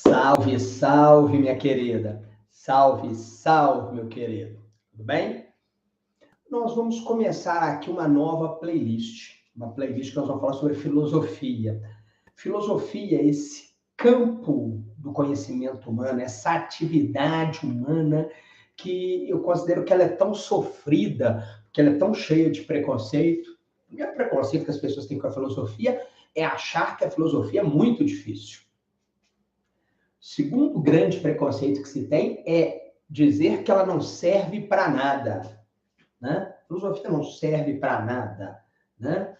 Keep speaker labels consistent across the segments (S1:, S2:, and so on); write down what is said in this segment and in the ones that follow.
S1: Salve, salve, minha querida. Salve, salve, meu querido. Tudo bem? Nós vamos começar aqui uma nova playlist. Uma playlist que nós vamos falar sobre filosofia. Filosofia é esse campo do conhecimento humano, essa atividade humana que eu considero que ela é tão sofrida, que ela é tão cheia de preconceito. O primeiro preconceito que as pessoas têm com a filosofia é achar que a filosofia é muito difícil. Segundo grande preconceito que se tem é dizer que ela não serve para nada, né? A filosofia não serve para nada, né?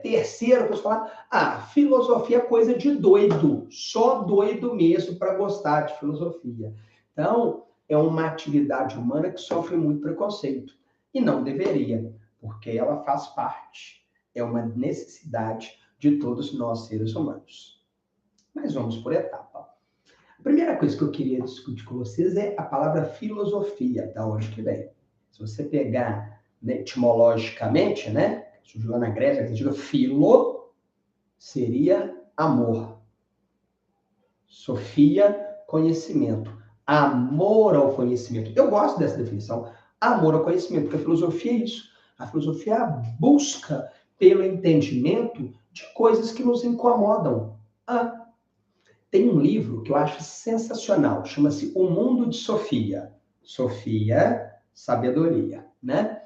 S1: Terceiro, que eu falar, filosofia é coisa de doido, só doido mesmo para gostar de filosofia. Então, é uma atividade humana que sofre muito preconceito. E não deveria, porque ela faz parte, é uma necessidade de todos nós seres humanos. Mas vamos por etapa. A primeira coisa que eu queria discutir com vocês é a palavra filosofia, da onde que vem. Se você pegar, né, etimologicamente, né, surgiu lá na Grécia, que diga filo, seria amor. Sofia, conhecimento. Amor ao conhecimento. Eu gosto dessa definição. Amor ao conhecimento, porque a filosofia é isso. A filosofia é a busca pelo entendimento de coisas que nos incomodam. Tem um livro que eu acho sensacional, chama-se O Mundo de Sofia. Sofia, sabedoria, né?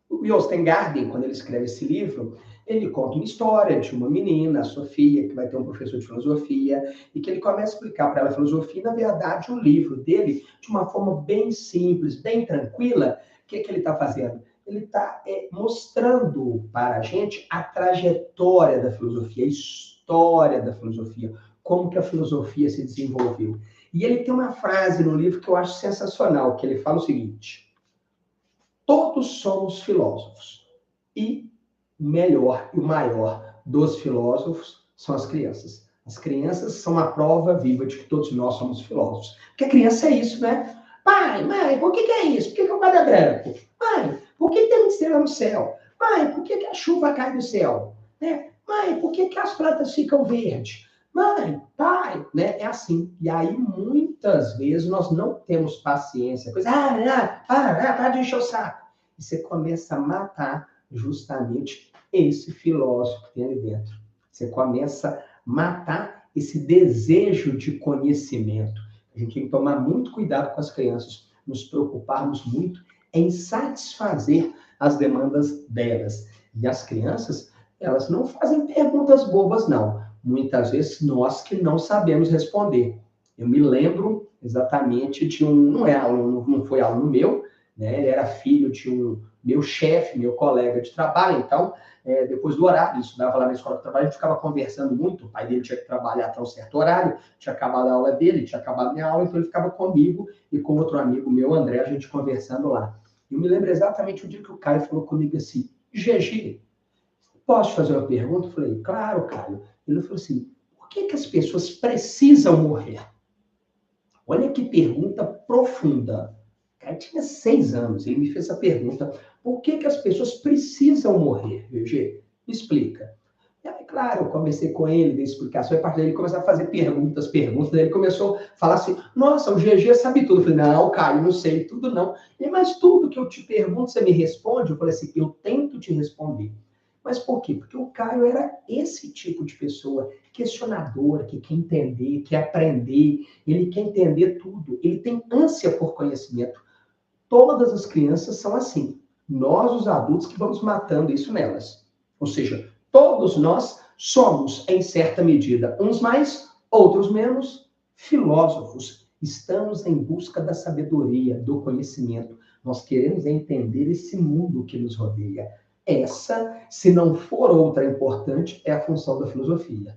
S1: O Yostengarden, quando ele escreve esse livro, ele conta uma história de uma menina, a Sofia, que vai ter um professor de filosofia, e que ele começa a explicar para ela a filosofia, e, na verdade, o livro dele, de uma forma bem simples, bem tranquila, o que ele está fazendo? Ele está mostrando para a gente a trajetória da filosofia, a história da filosofia, como que a filosofia se desenvolveu. E ele tem uma frase no livro que eu acho sensacional, que ele fala o seguinte: todos somos filósofos. E o melhor e o maior dos filósofos são as crianças. As crianças são a prova viva de que todos nós somos filósofos. Porque a criança é isso, né? Pai, mãe, por que é isso? Por que o quadro é branco? Mãe, por que tem estrela no céu? Mãe, por que a chuva cai do céu? Né? Mãe, por que as plantas ficam verdes? Mãe, pai, né? É assim. E aí, muitas vezes, nós não temos paciência. Coisa, para de encher o saco. E você começa a matar justamente esse filósofo que tem ali dentro. Você começa a matar esse desejo de conhecimento. A gente tem que tomar muito cuidado com as crianças, nos preocuparmos muito em satisfazer as demandas delas. E as crianças, elas não fazem perguntas bobas, não. Muitas vezes nós que não sabemos responder. Eu me lembro exatamente de não foi aluno meu, né? Ele era filho de um meu chefe, meu colega de trabalho. Então, depois do horário, ele estudava lá na escola de trabalho, a gente ficava conversando muito. O pai dele tinha que trabalhar até um certo horário, tinha acabado a aula dele, tinha acabado a minha aula, então ele ficava comigo e com outro amigo meu, André, a gente conversando lá. Eu me lembro exatamente o dia que o Caio falou comigo assim: GG, posso te fazer uma pergunta? Eu falei: claro, Caio. Ele falou assim: por que as pessoas precisam morrer? Olha que pergunta profunda. O cara tinha 6 anos, ele me fez essa pergunta: por que as pessoas precisam morrer, GG? Me explica. E aí, claro, eu conversei com ele, dei explicação, e a partir dele começou a fazer perguntas, daí ele começou a falar assim: nossa, o GG sabe tudo. Eu falei: não, Caio, não sei tudo não. E, mas tudo que eu te pergunto, você me responde? Eu falei assim: eu tento te responder. Mas por quê? Porque o Caio era esse tipo de pessoa, questionadora, que quer entender, quer aprender, ele quer entender tudo, ele tem ânsia por conhecimento. Todas as crianças são assim. Nós, os adultos, que vamos matando isso nelas. Ou seja, todos nós somos, em certa medida, uns mais, outros menos, filósofos. Estamos em busca da sabedoria, do conhecimento. Nós queremos entender esse mundo que nos rodeia. Essa, se não for outra importante, é a função da filosofia.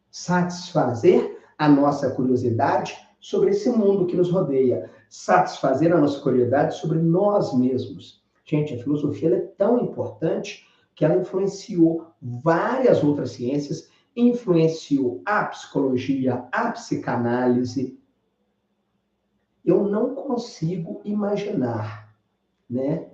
S1: Satisfazer a nossa curiosidade sobre esse mundo que nos rodeia. Satisfazer a nossa curiosidade sobre nós mesmos. Gente, a filosofia é tão importante que ela influenciou várias outras ciências, influenciou a psicologia, a psicanálise. Eu não consigo imaginar, né,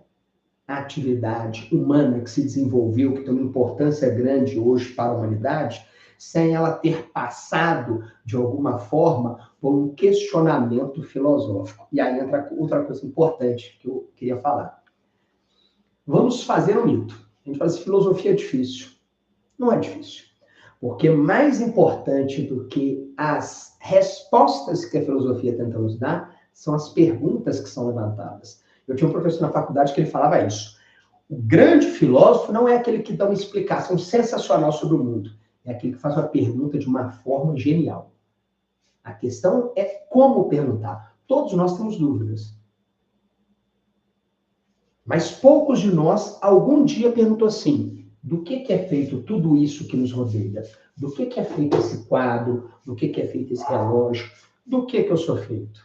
S1: a atividade humana que se desenvolveu, que tem uma importância grande hoje para a humanidade, sem ela ter passado, de alguma forma, por um questionamento filosófico. E aí entra outra coisa importante que eu queria falar. Vamos fazer um mito. A gente fala assim, filosofia é difícil. Não é difícil. Porque mais importante do que as respostas que a filosofia tenta nos dar são as perguntas que são levantadas. Eu tinha um professor na faculdade que ele falava isso. O grande filósofo não é aquele que dá uma explicação sensacional sobre o mundo. É aquele que faz uma pergunta de uma forma genial. A questão é como perguntar. Todos nós temos dúvidas. Mas poucos de nós, algum dia, perguntou assim, do que é feito tudo isso que nos rodeia? Do que é feito esse quadro? Do que é feito esse relógio? Do que eu sou feito?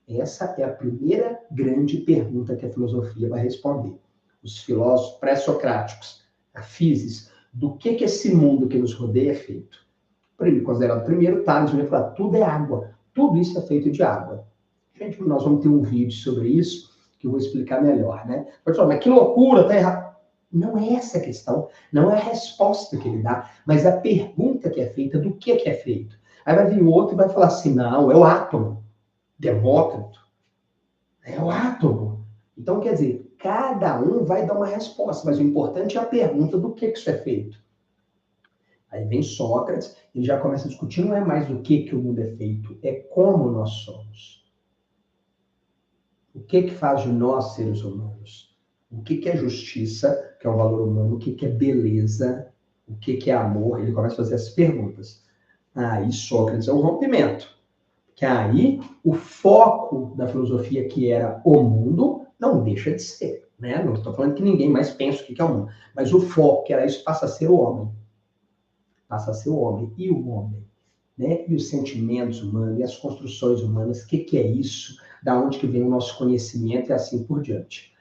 S1: Essa é a primeira grande pergunta que a filosofia vai responder. Os filósofos pré-socráticos, a physis, do que esse mundo que nos rodeia é feito? Considerado primeiro, Tales vai falar, tudo é água. Tudo isso é feito de água. Gente, nós vamos ter um vídeo sobre isso, que eu vou explicar melhor, né? Pessoal, mas que loucura, tá errado. Não é essa a questão, não é a resposta que ele dá, mas a pergunta que é feita, do que é feito. Aí vai vir outro e vai falar assim, não, é o átomo. Demócrito. É o átomo. Então, quer dizer, cada um vai dar uma resposta, mas o importante é a pergunta do que isso é feito. Aí vem Sócrates, ele já começa a discutir, não é mais do que o mundo é feito, é como nós somos. O que faz de nós seres humanos? O que é justiça, que é um valor humano? O que é beleza? O que é amor? Ele começa a fazer essas perguntas. Aí Sócrates é um rompimento. Que aí o foco da filosofia, que era o mundo, não deixa de ser. Né? Não estou falando que ninguém mais pensa o que é o mundo. Mas o foco, que era isso, passa a ser o homem. Passa a ser o homem. E o homem? Né? E os sentimentos humanos, e as construções humanas, o que é isso? Da onde que vem o nosso conhecimento e assim por diante.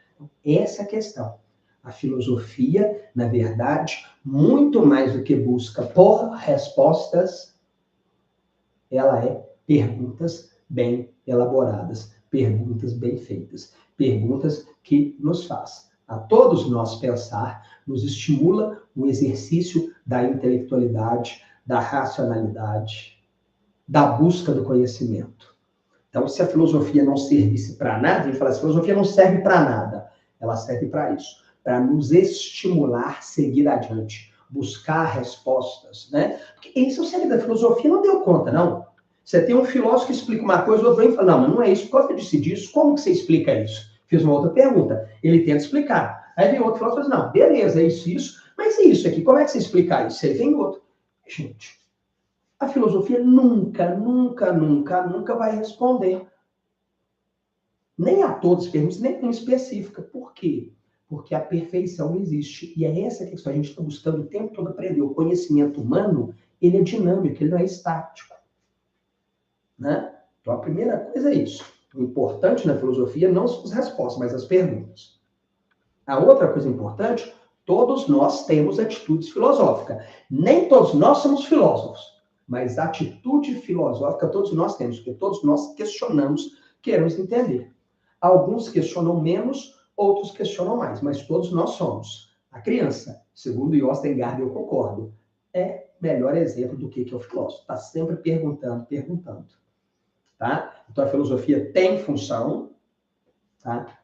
S1: Essa é a questão. A filosofia, na verdade, muito mais do que busca por respostas, ela é perguntas bem elaboradas, perguntas bem feitas, perguntas que nos faz a todos nós pensar, nos estimula o exercício da intelectualidade, da racionalidade, da busca do conhecimento. Então, se a filosofia não servisse para nada, a gente fala, a filosofia não serve para nada. Ela serve para isso, para nos estimular a seguir adiante, buscar respostas, né? Porque esse é o segredo da filosofia, não deu conta, não. Você tem um filósofo que explica uma coisa, o outro vem e fala, não, mas não é isso, por que eu disse disso? Como que você explica isso? Fiz uma outra pergunta, ele tenta explicar. Aí vem outro filósofo e fala, não, beleza, é isso, mas é isso aqui, como é que você explica isso? Aí vem outro. Gente, a filosofia nunca vai responder. Nem a todas as perguntas, nem uma específica. Por quê? Porque a perfeição não existe. E é essa questão. A gente está buscando o tempo todo aprender. O conhecimento humano, ele é dinâmico, ele não é estático. Né? Então, a primeira coisa é isso. O importante na filosofia não são as respostas, mas as perguntas. A outra coisa importante, todos nós temos atitudes filosóficas. Nem todos nós somos filósofos, mas atitude filosófica todos nós temos, porque todos nós questionamos, queremos entender. Alguns questionam menos, outros questionam mais, mas todos nós somos. A criança, segundo Josten Gardner, eu concordo, é o melhor exemplo do que é o filósofo. Está sempre perguntando. Tá? Então, a filosofia tem função. Tá?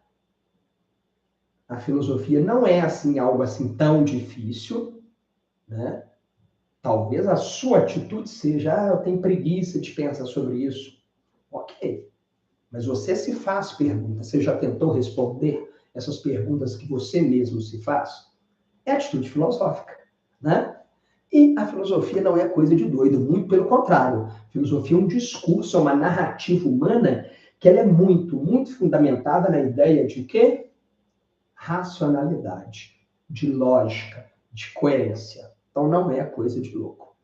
S1: A filosofia não é assim algo assim tão difícil. Né? Talvez a sua atitude seja, eu tenho preguiça de pensar sobre isso. Ok. Mas você se faz perguntas. Você já tentou responder essas perguntas que você mesmo se faz? É atitude filosófica, né? E a filosofia não é coisa de doido, muito pelo contrário. A filosofia é um discurso, é uma narrativa humana que ela é muito fundamentada na ideia de quê? Racionalidade, de lógica, de coerência. Então não é coisa de louco.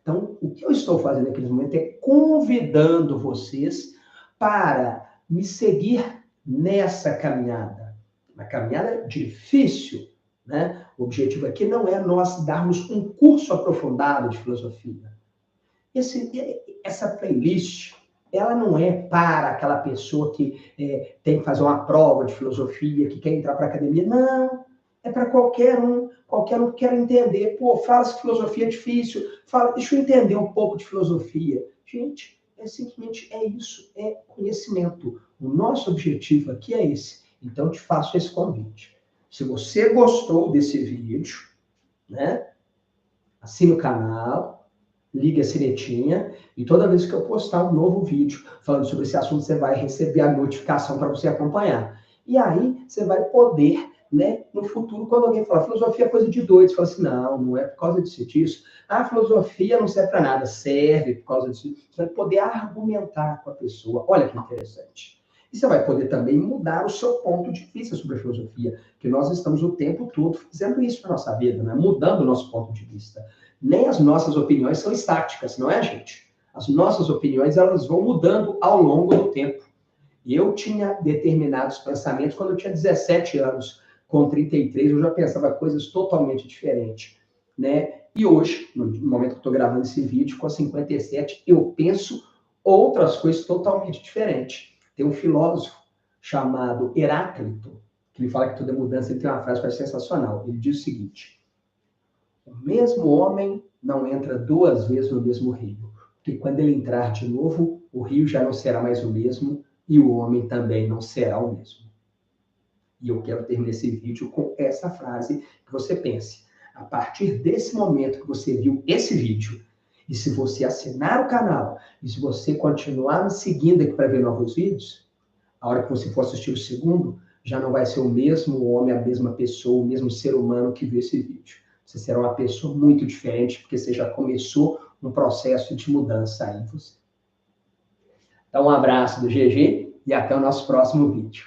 S1: Então, o que eu estou fazendo naquele momento é convidando vocês para me seguir nessa caminhada. Uma caminhada difícil, né? O objetivo aqui não é nós darmos um curso aprofundado de filosofia. Essa playlist, ela não é para aquela pessoa que tem que fazer uma prova de filosofia, que quer entrar para a academia. Não, é para qualquer um. qualquer um que quer entender. Pô, fala se filosofia é difícil, fala, deixa eu entender um pouco de filosofia. Gente, simplesmente isso, é conhecimento. O nosso objetivo aqui é esse. Então, eu te faço esse convite. Se você gostou desse vídeo, né, assine o canal, ligue a sinetinha, e toda vez que eu postar um novo vídeo falando sobre esse assunto, você vai receber a notificação para você acompanhar. E aí, você vai poder, né, no futuro, quando alguém falar filosofia é coisa de doido, você fala assim, não é por causa disso. Ah, filosofia não serve para nada, serve por causa disso. Você vai poder argumentar com a pessoa. Olha que interessante. E você vai poder também mudar o seu ponto de vista sobre a filosofia, que nós estamos o tempo todo fazendo isso na nossa vida, né? Mudando o nosso ponto de vista. Nem as nossas opiniões são estáticas, não é, gente? As nossas opiniões, elas vão mudando ao longo do tempo. E eu tinha determinados pensamentos quando eu tinha 17 anos. Com 33, eu já pensava coisas totalmente diferentes, né? E hoje, no momento que eu estou gravando esse vídeo, com 57, eu penso outras coisas totalmente diferentes. Tem um filósofo chamado Heráclito, que ele fala que toda mudança, ele tem uma frase que é sensacional. Ele diz o seguinte: o mesmo homem não entra duas vezes no mesmo rio, porque quando ele entrar de novo, o rio já não será mais o mesmo e o homem também não será o mesmo. E eu quero terminar esse vídeo com essa frase, que você pense. A partir desse momento que você viu esse vídeo, e se você assinar o canal, e se você continuar me seguindo aqui para ver novos vídeos, a hora que você for assistir o segundo, já não vai ser o mesmo homem, a mesma pessoa, o mesmo ser humano que viu esse vídeo. Você será uma pessoa muito diferente, porque você já começou um processo de mudança aí em você. Então, um abraço do GG e até o nosso próximo vídeo.